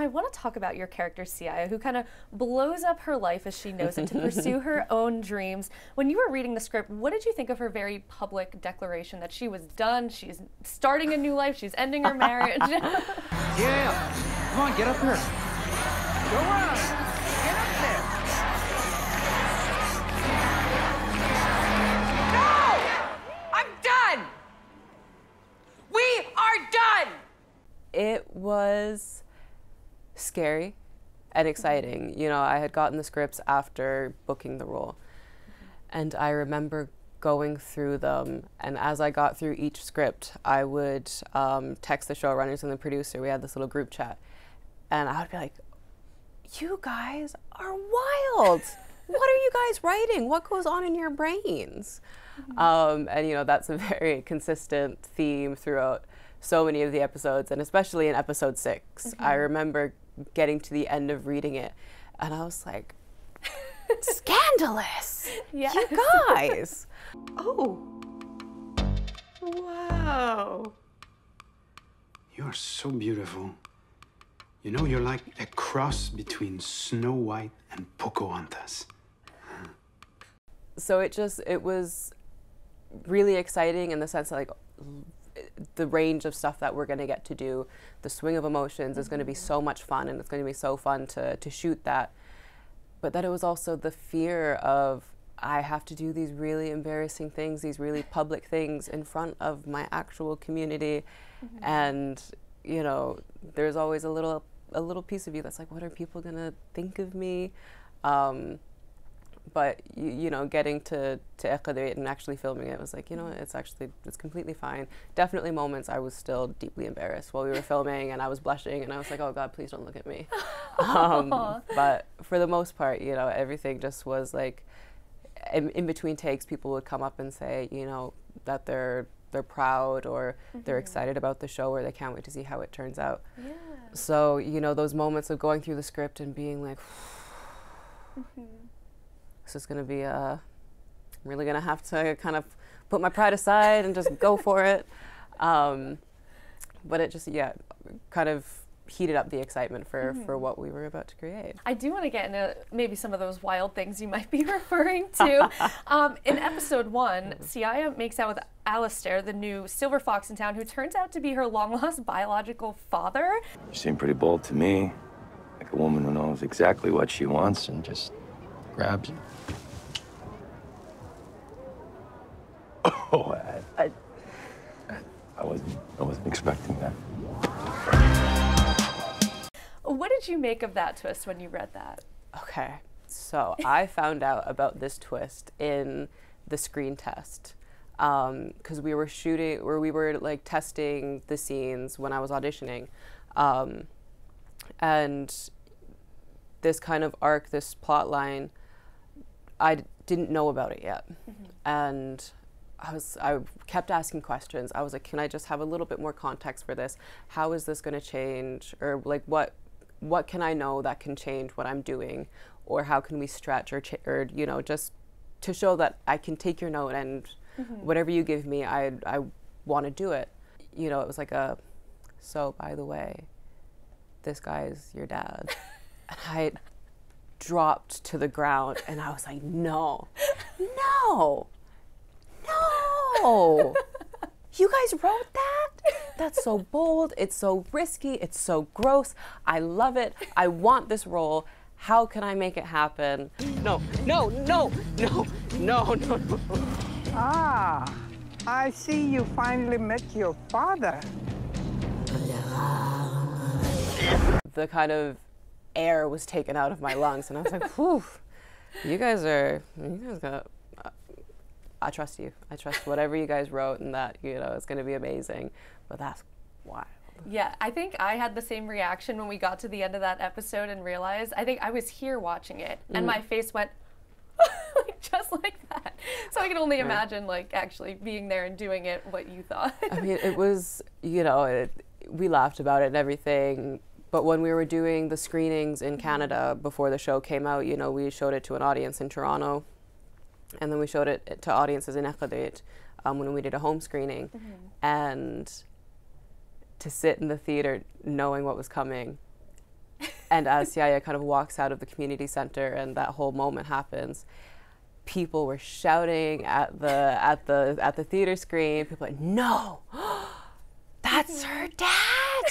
I want to talk about your character, Siaja, who kind of blows up her life as she knows it to pursue her own dreams. When you were reading the script, what did you think of her very public declaration that she was done, she's starting a new life, she's ending her marriage? Yeah, come on, get up here. Go on, get up there. I'm done! We are done! It was scary and exciting. You know, I had gotten the scripts after booking the role. And I remember going through them, and as I got through each script, I would text the showrunners and the producer. We had this little group chat. And I would be like, you guys are wild! What are you guys writing? What goes on in your brains? And you know, that's a very consistent theme throughout so many of the episodes, and especially in episode 6. I remember getting to the end of reading it, and I was like, scandalous! Yes. You guys! Oh. Wow. You're so beautiful. You know, you're like a cross between Snow White and Pocahontas. So it was really exciting in the sense that, like, the range of stuff that we're going to get to do, the swing of emotions is going to be so much fun, and it's going to be so fun to shoot that. But that it was also the fear of, I have to do these really embarrassing things, these really public things in front of my actual community. And, you know, there's always a little piece of you that's like, what are people going to think of me? But you know, getting to Eqadit and actually filming it was like, you know, it's completely fine. Definitely moments I was still deeply embarrassed while we were filming, and I was blushing, and I was like, oh God, please don't look at me. But for the most part, you know, everything just was like, in between takes, people would come up and say, you know, that they're proud, or they're excited about the show, or they can't wait to see how it turns out. Yeah. So, you know, those moments of going through the script and being like, this is going to be I'm really going to have to kind of put my pride aside and just go for it. But it just, yeah, kind of heated up the excitement for what we were about to create. I do want to get into maybe some of those wild things you might be referring to. In episode 1, Siaja makes out with Alistair, the new silver fox in town, who turns out to be her long-lost biological father. You seem pretty bold to me, like a woman who knows exactly what she wants and just grabs it. Oh, I wasn't expecting that. What did you make of that twist when you read that? Okay, so I found out about this twist in the screen test, because we were shooting, or we were like testing the scenes when I was auditioning, and this kind of arc, this plot line, I didn't know about it yet. And I kept asking questions. I was like, can I just have a little bit more context for this? How is this going to change? Or like, what can I know that can change what I'm doing? Or how can we stretch or you know, just to show that I can take your note, and whatever you give me, I want to do it. You know, it was like so by the way, this guy's your dad. And I dropped to the ground, and I was like, no. You guys wrote that? That's so bold, it's so risky, it's so gross. I love it. I want this role. How can I make it happen? No. Ah, I see you finally met your father. The kind of air was taken out of my lungs, and I was like, whew, you guys got, I trust you. I trust whatever you guys wrote, and that, you know, it's going to be amazing. But that's wild. Yeah, I think I had the same reaction when we got to the end of that episode and realized, I think I was here watching it, and my face went like, just like that. So I can only imagine, like, actually being there and doing it, what you thought. I mean, it was, you know, we laughed about it and everything. But when we were doing the screenings in Canada before the show came out, you know, we showed it to an audience in Toronto, and then we showed it to audiences in Eqadit when we did a home screening. And to sit in the theater knowing what was coming And as Siaja kind of walks out of the community center and that whole moment happens, people were shouting at the theater screen. People were like, no, that's her dad.